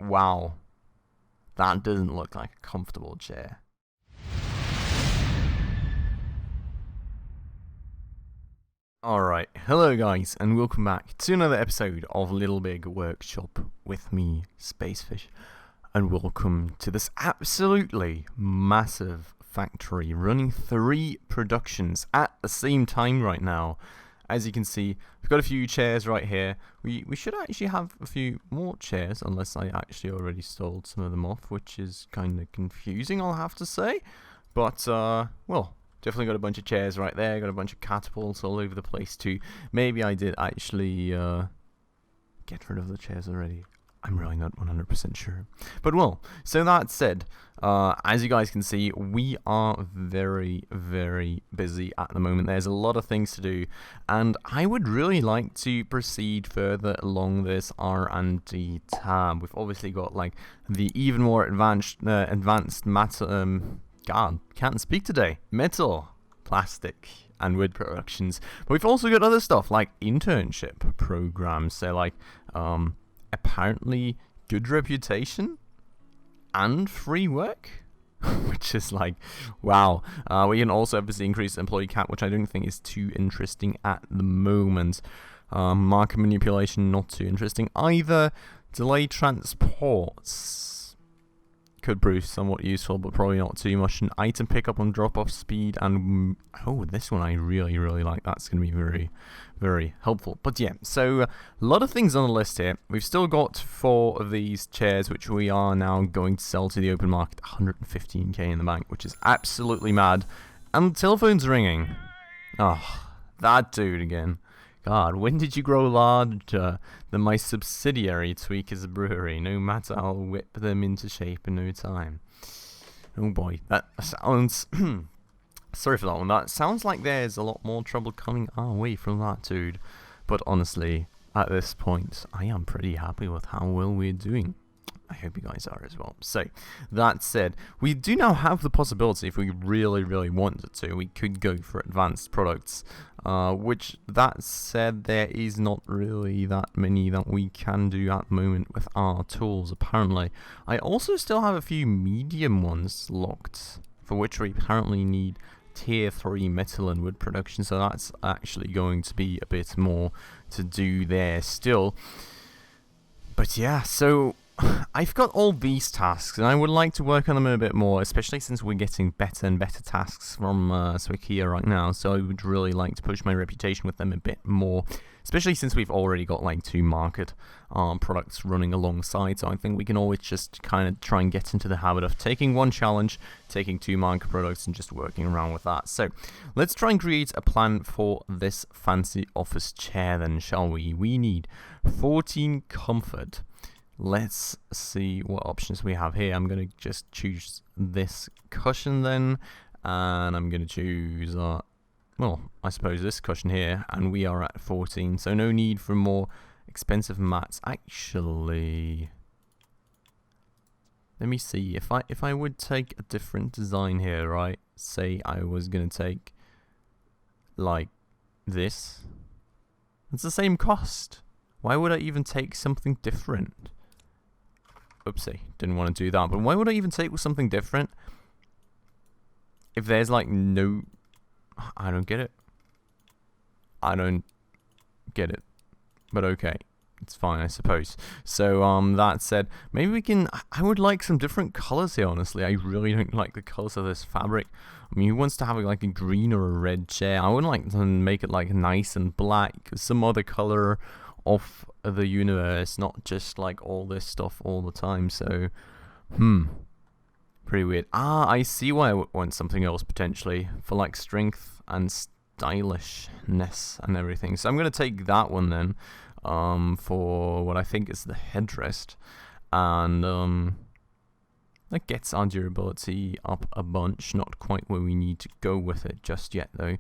wow, that doesn't look like a comfortable chair. Alright, hello guys, and welcome back to another episode of Little Big Workshop with me, Spacefish. And welcome to this absolutely massive factory running 3 productions at the same time right now. As you can see, we've got a few chairs right here. We should actually have a few more chairs, unless I actually already stole some of them off, which is kind of confusing, I'll have to say. But, well, definitely got a bunch of chairs right there, got a bunch of catapults all over the place too. Maybe I did actually get rid of the chairs already. I'm really not 100% sure. But well, so that said, as you guys can see, we are very, very busy at the moment. There's a lot of things to do, and I would really like to proceed further along this R&D tab. We've obviously got like the even more advanced matter. God, can't speak today. Metal, plastic, and wood productions. But we've also got other stuff like internship programs. So like, apparently good reputation and free work, which is like, wow. We can also obviously increase employee count, which I don't think is too interesting at the moment. Market manipulation, not too interesting either. Delay transports could prove somewhat useful, but probably not too much. An item pickup on drop-off speed, and oh, this one I really, really like. That's going to be very, very helpful. But yeah, so a lot of things on the list here. We've still got 4 of these chairs, which we are now going to sell to the open market. 115k in the bank, which is absolutely mad. And the telephone's ringing. Oh, that dude again. God, when did you grow larger than my subsidiary, Swikea's Brewery? No matter, I'll whip them into shape in no time. Oh boy, that sounds... Sorry for that one. That sounds like there's a lot more trouble coming our way from that dude. But honestly, at this point, I am pretty happy with how well we're doing. I hope you guys are as well. So, that said, we do now have the possibility, if we really, really wanted to, we could go for advanced products. Which, that said, there is not really that many that we can do at the moment with our tools, apparently. I also still have a few medium ones locked, for which we apparently need tier 3 metal and wood production, so that's actually going to be a bit more to do there still. But yeah, so I've got all these tasks, and I would like to work on them a bit more, especially since we're getting better and better tasks from Swikea right now, so I would really like to push my reputation with them a bit more, especially since we've already got like 2 market products running alongside, so I think we can always just kind of try and get into the habit of taking 1 challenge, taking 2 market products, and just working around with that. So let's try and create a plan for this fancy office chair then, shall we? We need 14 comfort. Let's see what options we have here. I'm going to just choose this cushion then, and I'm going to choose, well, I suppose this cushion here, and we are at 14, so no need for more expensive mats. Actually, let me see, if I would take a different design here, right, say I was going to take, like, this, it's the same cost. Why would I even take something different? Oopsie, didn't want to do that. But why would I even take something different if there's like no... I don't get it. I don't get it. But okay, it's fine, I suppose. So that said, maybe we can... I would like some different colors here, honestly. I really don't like the colors of this fabric. I mean, who wants to have like a green or a red chair? I would like to make it like nice and black, some other color of the universe, not just like all this stuff all the time. So pretty weird. I see why I would want something else potentially for like strength and stylishness and everything. So I'm going to take that one then for what I think is the headrest, and that gets our durability up a bunch. Not quite where we need to go with it just yet though.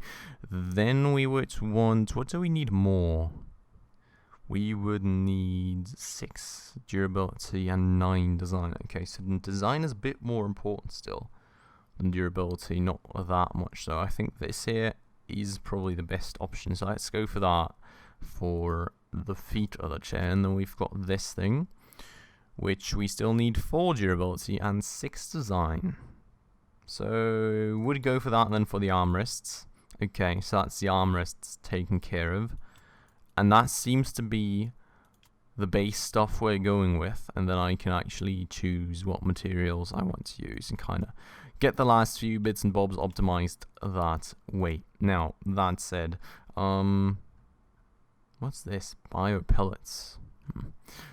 Then we would want, what do we need more? We would need 6 durability and 9 design. Okay, so design is a bit more important still than durability, not that much. So I think this here is probably the best option. So let's go for that for the feet of the chair. And then we've got this thing, which we still need 4 durability and 6 design. So would go for that then for the armrests. Okay, so that's the armrests taken care of. And that seems to be the base stuff we're going with, and then I can actually choose what materials I want to use and kind of get the last few bits and bobs optimized that way. Now, that said, what's this? Biopellets.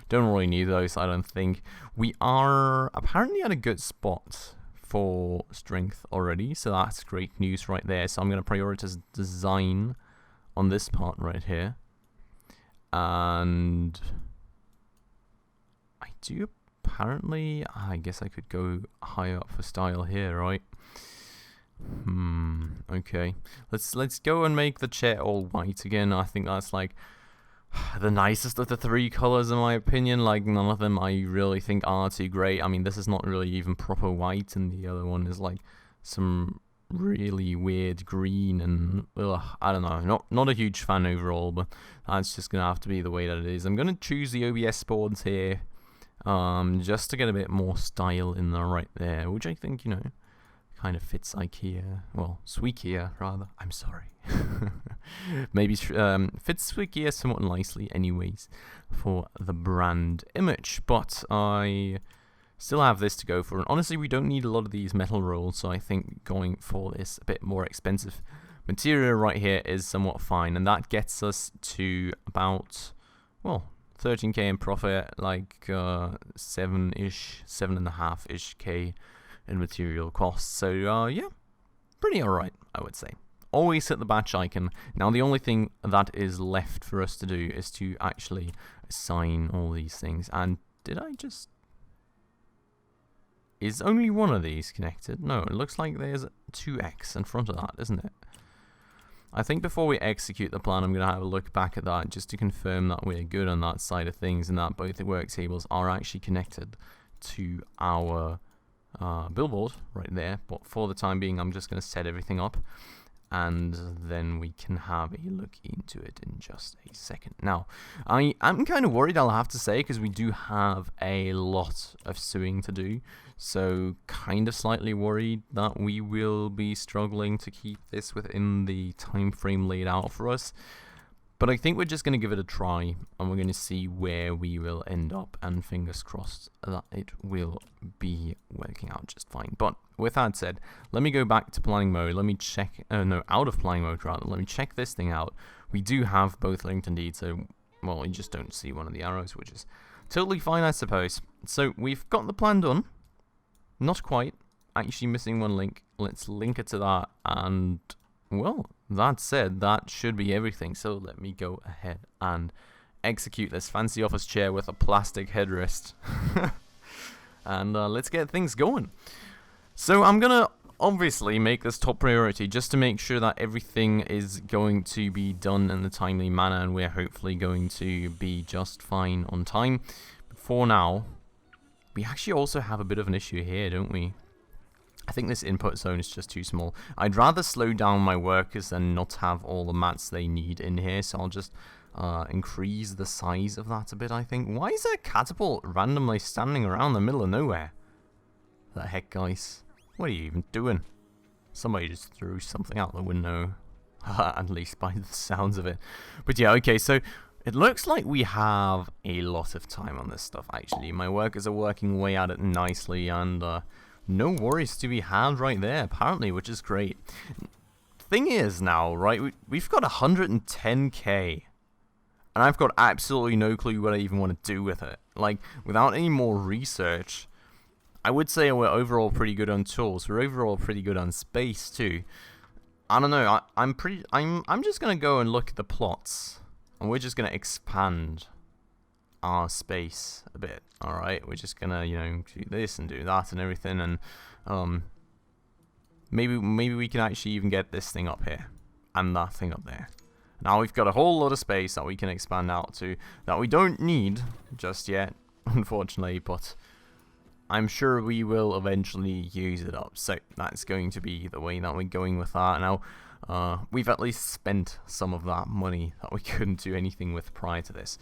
Don't really need those, I don't think. We are apparently at a good spot for strength already, so that's great news right there. So I'm going to prioritize design on this part right here. And I do apparently, I guess I could go higher up for style here, right? Okay. Let's go and make the chair all white again. I think that's like the nicest of the 3 colors in my opinion. Like, none of them I really think are too great. I mean, this is not really even proper white, and the other one is like some really weird green, and I don't know, not a huge fan overall, but that's just gonna have to be the way that it is. I'm gonna choose the OBS boards here, just to get a bit more style in there right there, which I think, you know, kind of fits IKEA, well, Swikea rather, I'm sorry. Maybe fits Swikea somewhat nicely anyways for the brand image, but I still have this to go for, and honestly we don't need a lot of these metal rolls, so I think going for this a bit more expensive material right here is somewhat fine, and that gets us to about, well, 13k in profit, like 7-ish, 7.5-ish k in material costs. So yeah, pretty alright, I would say. Always hit the batch icon. Now the only thing that is left for us to do is to actually assign all these things. And did I just... Is only one of these connected? No, it looks like there's 2x in front of that, isn't it? I think before we execute the plan, I'm going to have a look back at that just to confirm that we're good on that side of things and that both the work tables are actually connected to our billboard right there. But for the time being, I'm just going to set everything up, and then we can have a look into it in just a second. Now, I'm kind of worried, I'll have to say, because we do have a lot of sewing to do, so kind of slightly worried that we will be struggling to keep this within the time frame laid out for us. But I think we're just going to give it a try, and we're going to see where we will end up, and fingers crossed that it will be working out just fine. But with that said, let me go back to planning mode. Let me check, no, out of planning mode rather. Let me check this thing out. We do have both linked indeed, so, well, you just don't see one of the arrows, which is totally fine, I suppose. So we've got the plan done. Not quite. Actually missing one link. Let's link it to that, and, well, that said, that should be everything. So let me go ahead and execute this fancy office chair with a plastic headrest. And let's get things going. So I'm going to obviously make this top priority just to make sure that everything is going to be done in a timely manner, and we're hopefully going to be just fine on time. But for now, we actually also have a bit of an issue here, don't we? I think this input zone is just too small. I'd rather slow down my workers than not have all the mats they need in here, so I'll just increase the size of that a bit, I think. Why is there a catapult randomly standing around the middle of nowhere? The heck, guys? What are you even doing? Somebody just threw something out the window. At least by the sounds of it. But yeah, okay, so it looks like we have a lot of time on this stuff, actually. My workers are working away at it nicely, and no worries to be had right there, apparently, which is great. Thing is now, right, we've got 110k, and I've got absolutely no clue what I even want to do with it. Like, without any more research, I would say we're overall pretty good on tools. We're overall pretty good on space too. I don't know. I'm just gonna go and look at the plots, and we're just gonna expand our space a bit. All right, we're just gonna, you know, do this and do that and everything, and maybe we can actually even get this thing up here and that thing up there. Now we've got a whole lot of space that we can expand out to that we don't need just yet, unfortunately, but I'm sure we will eventually use it up. So that's going to be the way that we're going with that. Now, we've at least spent some of that money that we couldn't do anything with prior to this.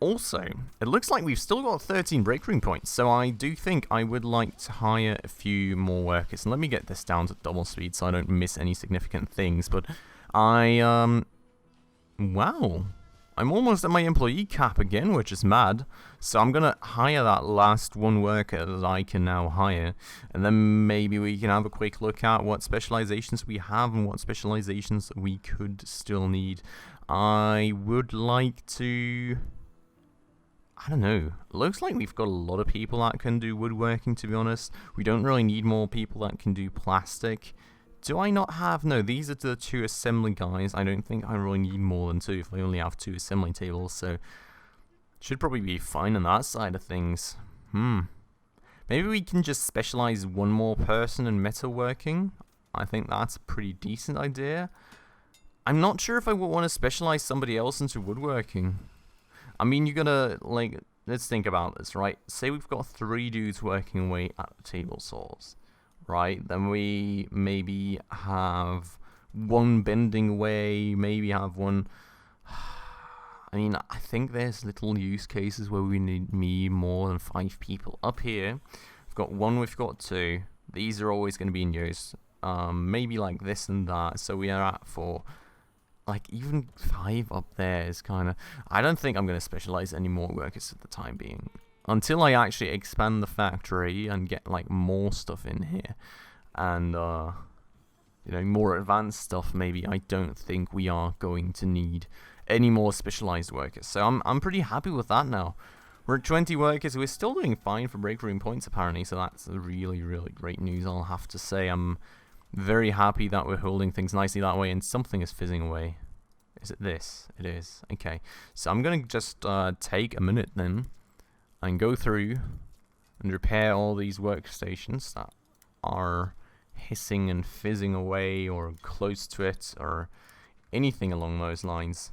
Also, it looks like we've still got 13 break room points, so I do think I would like to hire a few more workers. And let me get this down to double speed so I don't miss any significant things. But wow. I'm almost at my employee cap again, which is mad. So I'm going to hire that last one worker that I can now hire. And then maybe we can have a quick look at what specializations we have and what specializations we could still need. I would like to... I don't know. Looks like we've got a lot of people that can do woodworking, to be honest. We don't really need more people that can do plastic. Do I not have... No, these are the 2 assembly guys. I don't think I really need more than 2 if I only have 2 assembly tables, so... Should probably be fine on that side of things. Maybe we can just specialize one more person in metalworking. I think that's a pretty decent idea. I'm not sure if I would want to specialize somebody else into woodworking. I mean, you're gonna, like... Let's think about this, right? Say we've got 3 dudes working away at the table saws. Right, then we maybe have 1 bending away, maybe have 1... I mean, I think there's little use cases where we need more than 5 people. Up here, we've got 1, we've got 2. These are always going to be in use. Maybe like this and that, so we are at 4. Like, even 5 up there is kind of... I don't think I'm going to specialize any more workers at the time being. Until I actually expand the factory and get, like, more stuff in here. And, you know, more advanced stuff, maybe. I don't think we are going to need any more specialized workers. So I'm pretty happy with that now. We're at 20 workers. We're still doing fine for break room points, apparently. So that's really, really great news, I'll have to say. I'm very happy that we're holding things nicely that way. And something is fizzing away. Is it this? It is. Okay. So I'm going to just take a minute then. And go through and repair all these workstations that are hissing and fizzing away or close to it or anything along those lines.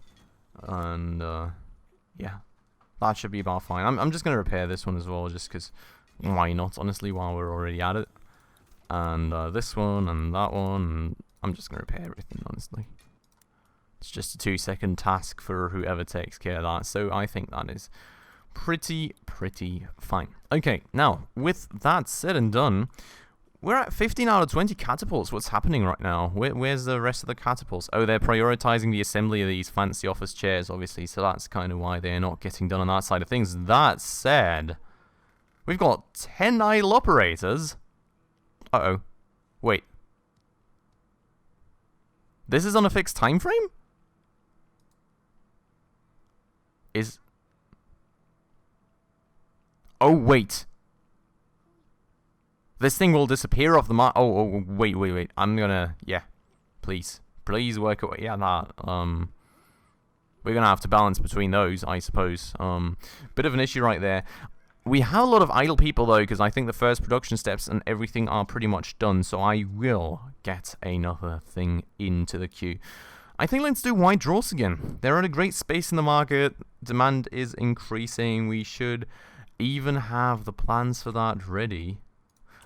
And yeah, that should be about fine. I'm just going to repair this one as well just because why not, honestly, while we're already at it. And this one and that one, and I'm just going to repair everything, honestly. It's just a 2-second task for whoever takes care of that. So I think that is... pretty fine. Okay, now, with that said and done, we're at 15 out of 20 catapults. What's happening right now? Where's the rest of the catapults? Oh, they're prioritizing the assembly of these fancy office chairs, obviously, so that's kind of why they're not getting done on that side of things. That said, we've got 10 idle operators. Uh-oh. Wait. This is on a fixed time frame? Oh, wait. This thing will disappear off the map. Oh, wait. I'm gonna... Yeah. Please work away. Yeah, that... We're gonna have to balance between those, I suppose. Bit of an issue right there. We have a lot of idle people, though, because I think the first production steps and everything are pretty much done. So I will get another thing into the queue. I think let's do wide draws again. They're at a great space in the market. Demand is increasing. We should... even have the plans for that ready.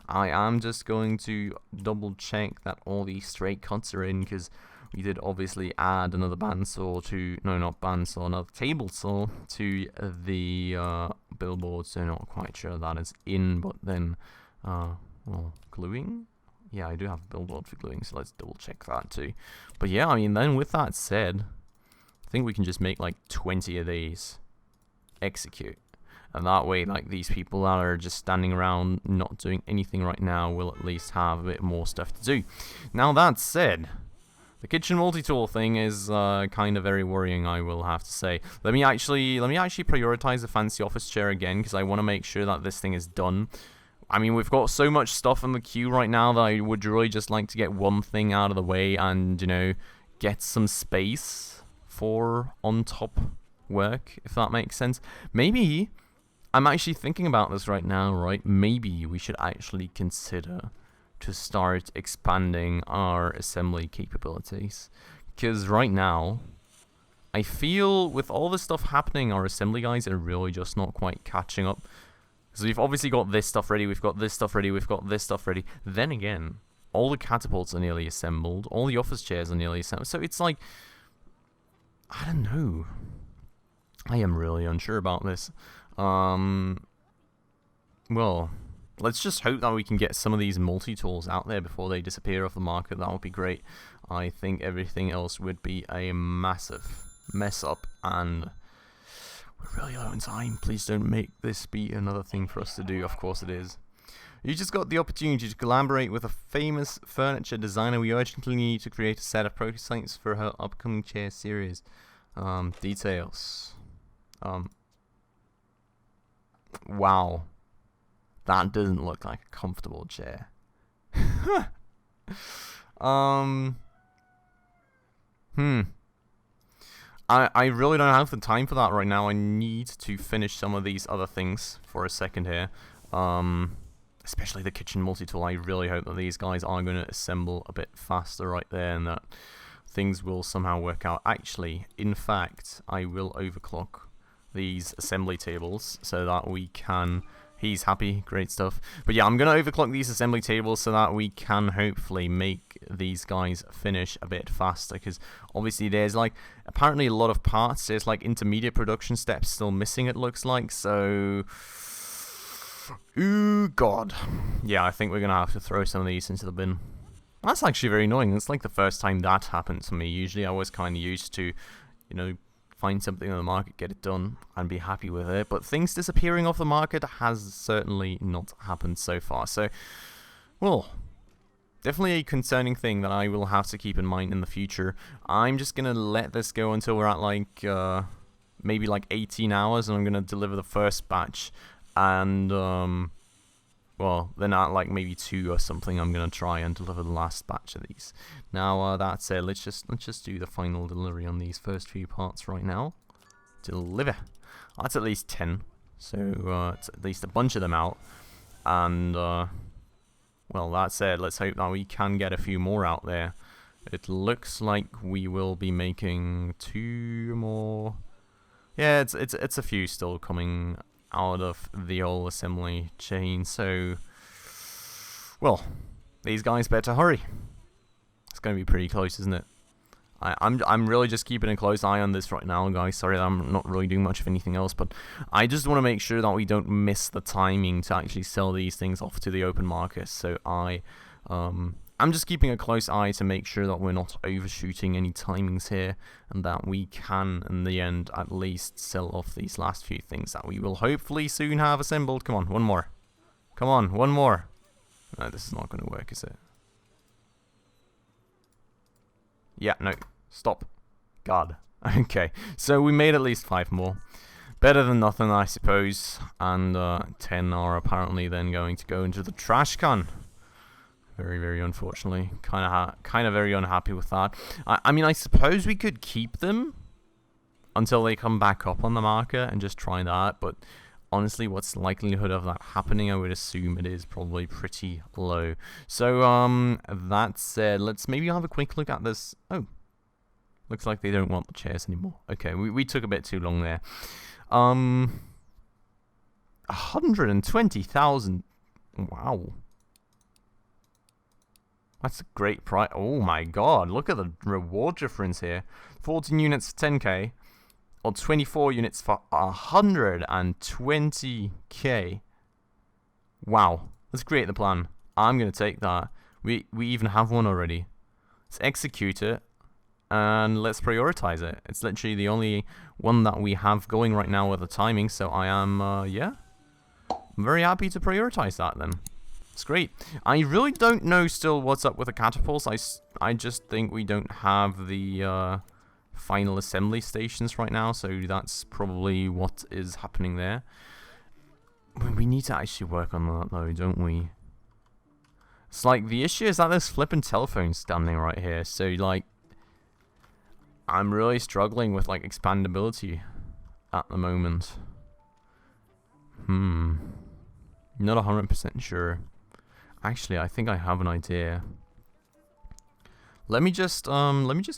I am just going to double check that all these straight cuts are in because we did obviously add another bandsaw to, no, not bandsaw, another table saw to the billboard, so not quite sure that is in, but then, well, gluing? Yeah, I do have a billboard for gluing, so let's double check that too. But yeah, I mean, then with that said, I think we can just make like 20 of these. Execute. And that way, like, these people that are just standing around not doing anything right now will at least have a bit more stuff to do. Now, that said, the kitchen multi-tool thing is kind of very worrying, I will have to say. Let me actually prioritize the fancy office chair again, because I want to make sure that this thing is done. I mean, we've got so much stuff in the queue right now that I would really just like to get one thing out of the way and, you know, get some space for on-top work, if that makes sense. Maybe... I'm actually thinking about this right now, right? Maybe we should actually consider to start expanding our assembly capabilities. Because right now, I feel with all this stuff happening, our assembly guys are really just not quite catching up. So we've obviously got this stuff ready, we've got this stuff ready, we've got this stuff ready. Then again, all the catapults are nearly assembled, all the office chairs are nearly assembled. So it's like, I don't know. I am really unsure about this. Well, let's just hope that we can get some of these multi-tools out there before they disappear off the market. That would be great. I think everything else would be a massive mess up, and we're really low on time. Please don't make this be another thing for us to do. Of course it is. You just got the opportunity to collaborate with a famous furniture designer. We urgently need to create a set of prototypes for her upcoming chair series. Details. Wow. That doesn't look like a comfortable chair. I really don't have the time for that right now. I need to finish some of these other things for a second here. Especially the kitchen multi-tool. I really hope that these guys are going to assemble a bit faster right there, and that things will somehow work out. Actually, in fact, I will overclock these assembly tables so that we can... He's happy, great stuff. But yeah, I'm going to overclock these assembly tables so that we can hopefully make these guys finish a bit faster, because obviously there's like apparently a lot of parts. There's like intermediate production steps still missing, it looks like. So, ooh god. Yeah, I think we're going to have to throw some of these into the bin. That's actually very annoying. It's like the first time that happened to me. Usually I was kind of used to, you know, find something on the market, get it done, and be happy with it. But things disappearing off the market has certainly not happened so far. So, well, definitely a concerning thing that I will have to keep in mind in the future. I'm just going to let this go until we're at like, maybe like 18 hours, and I'm going to deliver the first batch. And, well, then at like maybe 2 or something, I'm going to try and deliver the last batch of these. Now, that said, let's just do the final delivery on these first few parts right now. Deliver. That's at least 10. So, it's at least a bunch of them out. And, well, that said, let's hope that we can get a few more out there. It looks like we will be making 2 more. Yeah, it's a few still coming out of the whole assembly chain, so, well, these guys better hurry. It's going to be pretty close, isn't it? I'm really just keeping a close eye on this right now, guys. Sorry that I'm not really doing much of anything else, but I just want to make sure that we don't miss the timing to actually sell these things off to the open market. So I'm just keeping a close eye to make sure that we're not overshooting any timings here, and that we can, in the end, at least sell off these last few things that we will hopefully soon have assembled. Come on, one more. Come on, one more. No, this is not going to work, is it? Yeah, no. Stop. God. Okay, so we made at least 5 more. Better than nothing, I suppose. And 10 are apparently then going to go into the trash can. Very, very unfortunately. Kind of very unhappy with that. I mean, I suppose we could keep them until they come back up on the market and just try that. But honestly, what's the likelihood of that happening? I would assume it is probably pretty low. So, that said, let's maybe have a quick look at this. Oh, looks like they don't want the chairs anymore. Okay, we took a bit too long there. 120,000. Wow. That's a great price. Oh my god, look at the reward difference here. 14 units for 10k, or 24 units for 120k. Wow, let's create the plan. I'm going to take that. We even have one already. Let's execute it, and let's prioritize it. It's literally the only one that we have going right now with the timing, so I am, yeah. I'm very happy to prioritize that then. It's great. I really don't know still what's up with the catapults. I just think we don't have the final assembly stations right now, so that's probably what is happening there. We need to actually work on that though, don't we? It's like, the issue is that there's flipping telephones standing right here, so like, I'm really struggling with like expandability at the moment. Not 100% sure. Actually, I think I have an idea. Let me just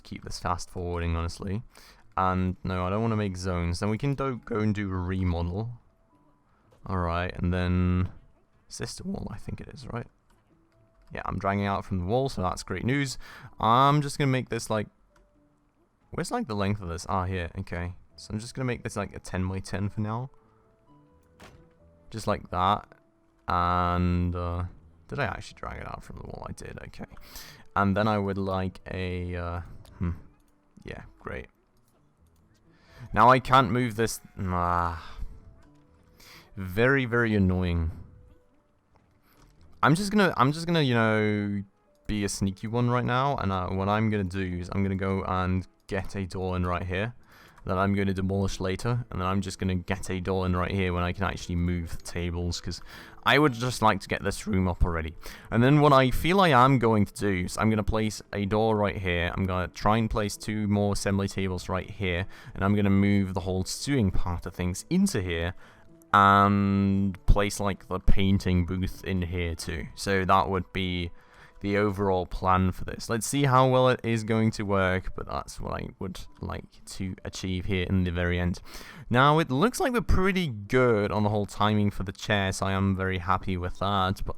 keep this fast forwarding, honestly. And no, I don't want to make zones. Then we can go and do a remodel. Alright, and then is this the wall? I think it is, right? Yeah, I'm dragging out from the wall, so that's great news. I'm just gonna make this like, where's like the length of this? Ah, here, okay. So I'm just going to make this like a 10 by 10 for now. Just like that. And did I actually drag it out from the wall? I did, okay. And then I would like a, yeah, great. Now I can't move this, very, very annoying. I'm just gonna, you know, be a sneaky one right now, and what I'm gonna do is I'm gonna go and get a door in right here that I'm going to demolish later, and then I'm just going to get a door in right here when I can actually move the tables, because I would just like to get this room up already. And then what I feel I am going to do is I'm going to place a door right here, I'm going to try and place 2 more assembly tables right here, and I'm going to move the whole stewing part of things into here, and place like the painting booth in here too. So that would be the overall plan for this. Let's see how well it is going to work, but that's what I would like to achieve here in the very end. Now, it looks like we're pretty good on the whole timing for the chair, so I am very happy with that, but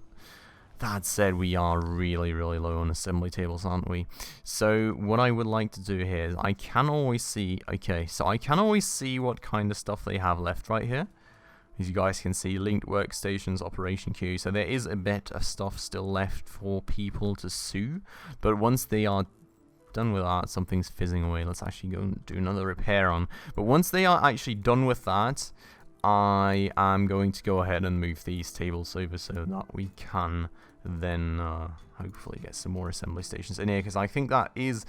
that said, we are really, really low on assembly tables, aren't we? So what I would like to do here is I can always see, okay, so I can always see what kind of stuff they have left right here. As you guys can see, linked workstations, operation queue. So there is a bit of stuff still left for people to sew. But once they are done with that, something's fizzing away. Let's actually go and do another repair on. But once they are actually done with that, I am going to go ahead and move these tables over so that we can then hopefully get some more assembly stations in here. Because I think that is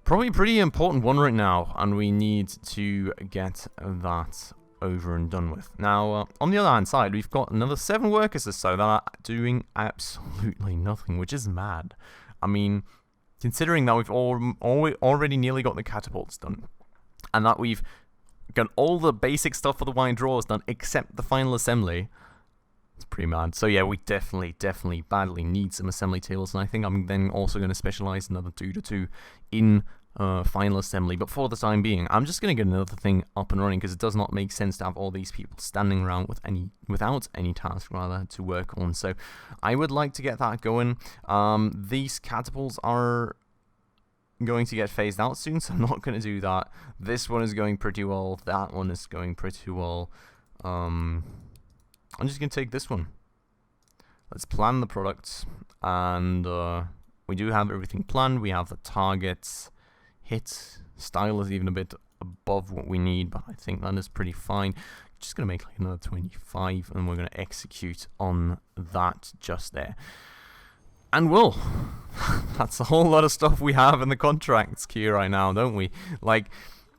probably a pretty important one right now. And we need to get that over and done with. Now, on the other hand side, we've got another 7 workers or so that are doing absolutely nothing, which is mad. I mean, considering that we've already nearly got the catapults done, and that we've got all the basic stuff for the wine drawers done except the final assembly, it's pretty mad. So yeah, we definitely badly need some assembly tables, and I think I'm then also going to specialize another 2 to 2 in final assembly. But for the time being, I'm just going to get another thing up and running, because it does not make sense to have all these people standing around without any task rather to work on. So I would like to get that going. These catapults are going to get phased out soon, so I'm not going to do that. This one is going pretty well. That one is going pretty well. I'm just going to take this one. Let's plan the products, and we do have everything planned. We have the targets hit. Style is even a bit above what we need, but I think that is pretty fine. Just going to make like another 25, and we're going to execute on that just there. And we'll. That's a whole lot of stuff we have in the contracts queue right now, don't we? Like,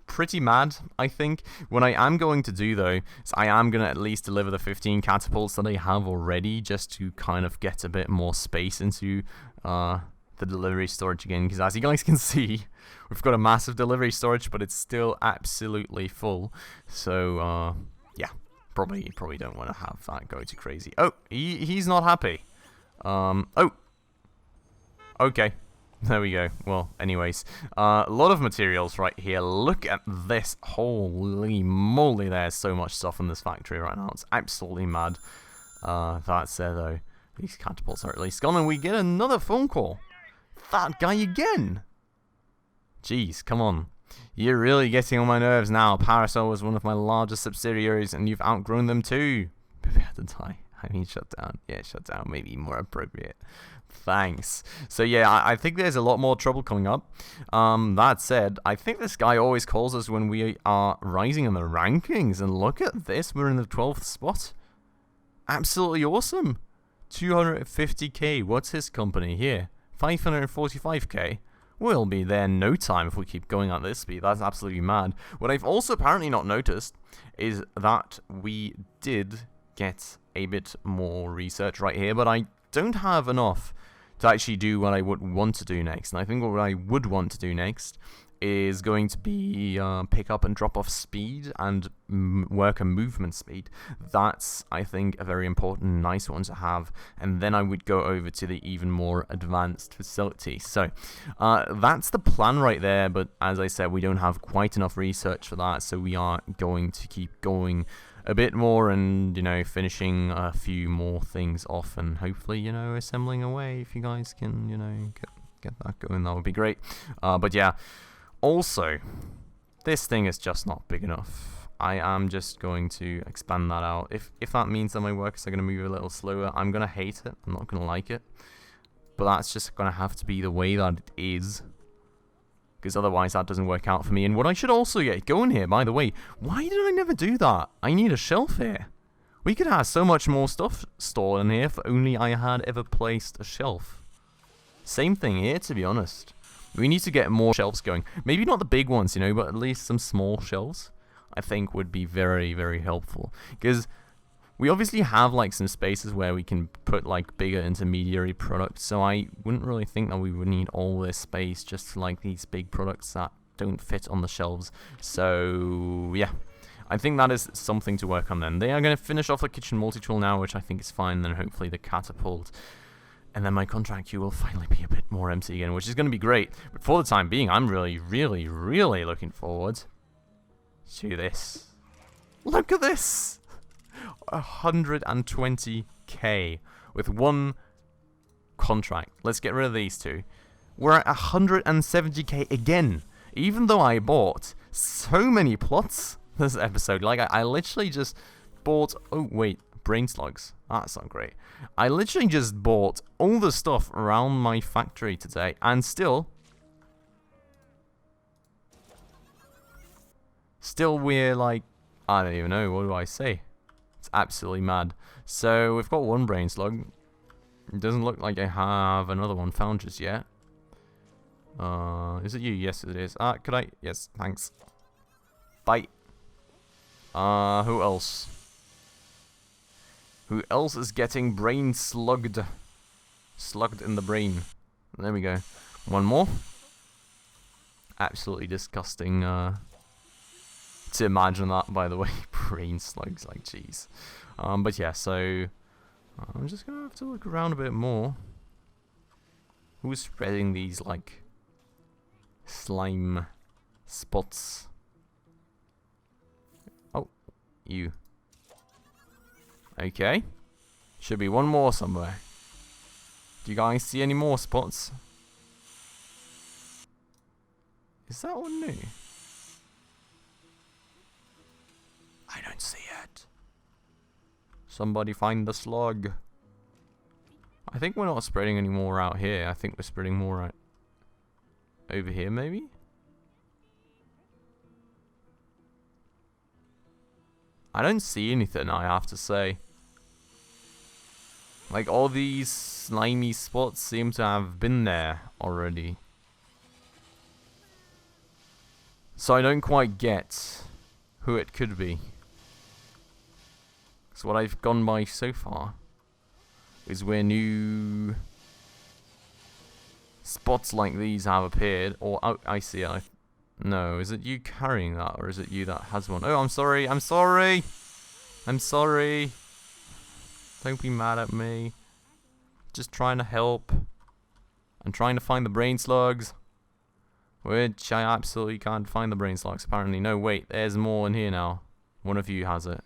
pretty mad, I think. What I am going to do, though, is I am going to at least deliver the 15 catapults that I have already, just to kind of get a bit more space into the delivery storage again, because as you guys can see, we've got a massive delivery storage, but it's still absolutely full. So, yeah, probably don't want to have that go too crazy. Oh, he's not happy. Oh, okay. There we go. Well, anyways, a lot of materials right here. Look at this. Holy moly, there's so much stuff in this factory right now. It's absolutely mad. That said, though, these catapults are at least gone, and we get another phone call. That guy again. Jeez, come on. You're really getting on my nerves now. Parasol was one of my largest subsidiaries, and you've outgrown them too. Prepare to die. I mean, shut down. Yeah, shut down. Maybe more appropriate. Thanks. So yeah, I think there's a lot more trouble coming up. That said, I think this guy always calls us when we are rising in the rankings. And look at this. We're in the 12th spot. Absolutely awesome. 250k. What's his company here? 545k. We'll be there in no time if we keep going at this speed. That's absolutely mad. What I've also apparently not noticed is that we did get a bit more research right here, but I don't have enough to actually do what I would want to do next. And I think what I would want to do next is going to be pick up and drop off speed and work a movement speed. That's, I think, a very important, nice one to have. And then I would go over to the even more advanced facility. So that's the plan right there. But as I said, we don't have quite enough research for that. So we are going to keep going a bit more and, you know, finishing a few more things off and hopefully, you know, assembling away. If you guys can, you know, get that going, that would be great. But yeah. Also, This thing is just not big enough. I am just going to expand that out. If that means that my workers are going to move a little slower, I'm going to hate it. I'm not going to like it. But that's just going to have to be the way that it is. Because otherwise that doesn't work out for me. And what I should also get going here, by the way, why did I never do that? I need a shelf here. We could have so much more stuff stored in here if only I had ever placed a shelf. Same thing here, to be honest. We need to get more shelves going. Maybe not the big ones, you know, but at least some small shelves, I think would be very, very helpful. Because we obviously have, like, some spaces where we can put, like, bigger intermediary products. So I wouldn't really think that we would need all this space just for, like, these big products that don't fit on the shelves. So, yeah. I think that is something to work on then. They are going to finish off the kitchen multi-tool now, which I think is fine. Then hopefully the catapult. And then my contract queue will finally be a bit more empty again, which is going to be great. But for the time being, I'm really, really, really looking forward to this. Look at this! 120k with one contract. Let's get rid of these two. We're at 170k again. Even though I bought so many plots this episode. Like, I literally just bought... Oh, wait. Brain slugs. That's not great. I literally just bought all the stuff around my factory today, and still we're like, I don't even know, what do I say? It's absolutely mad. So we've got one brain slug. It doesn't look like I have another one found just yet. Is it you? Yes, it is. Could I? Yes, thanks. Bye. Who else? Who else is getting brain slugged? Slugged in the brain. There we go. One more. Absolutely disgusting to imagine that, by the way. Brain slugs, like, jeez. But yeah, so I'm just going to have to look around a bit more. Who's spreading these, like, slime spots? Oh, you. Okay. Should be one more somewhere. Do you guys see any more spots? Is that one new? I don't see it. Somebody find the slug. I think we're not spreading any more out here. I think we're spreading more out over here, maybe? I don't see anything, I have to say. Like, all these slimy spots seem to have been there already. So I don't quite get who it could be. So what I've gone by so far is where new spots like these have appeared. Or, oh, I see it. No, is it you carrying that, or is it you that has one? Oh, I'm sorry, I'm sorry! I'm sorry! Don't be mad at me. Just trying to help. I'm trying to find the brain slugs. Which I absolutely can't find the brain slugs, apparently. No, wait, there's more in here now. One of you has it.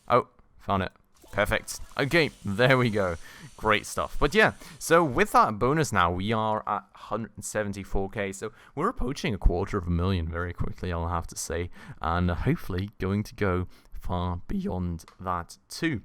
Oh, found it. Perfect. Okay, there we go. Great stuff. But yeah, so with that bonus now, we are at 174k. So we're approaching 250,000 very quickly, I'll have to say. And hopefully going to go far beyond that too.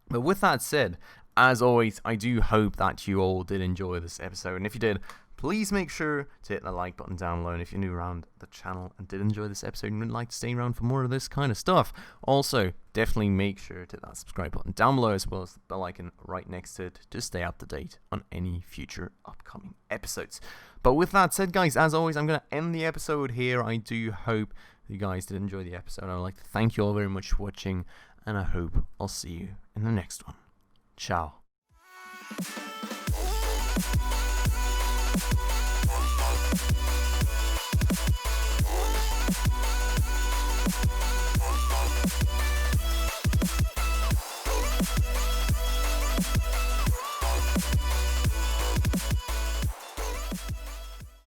But with that said, as always, I do hope that you all did enjoy this episode. And if you did, please make sure to hit the like button down below. And if you're new around the channel and did enjoy this episode and would like to stay around for more of this kind of stuff, also definitely make sure to hit that subscribe button down below, as well as the bell icon right next to it, to stay up to date on any future upcoming episodes. But with that said, guys, as always, I'm going to end the episode here. I do hope you guys did enjoy the episode. I would like to thank you all very much for watching, and I hope I'll see you in the next one. Ciao.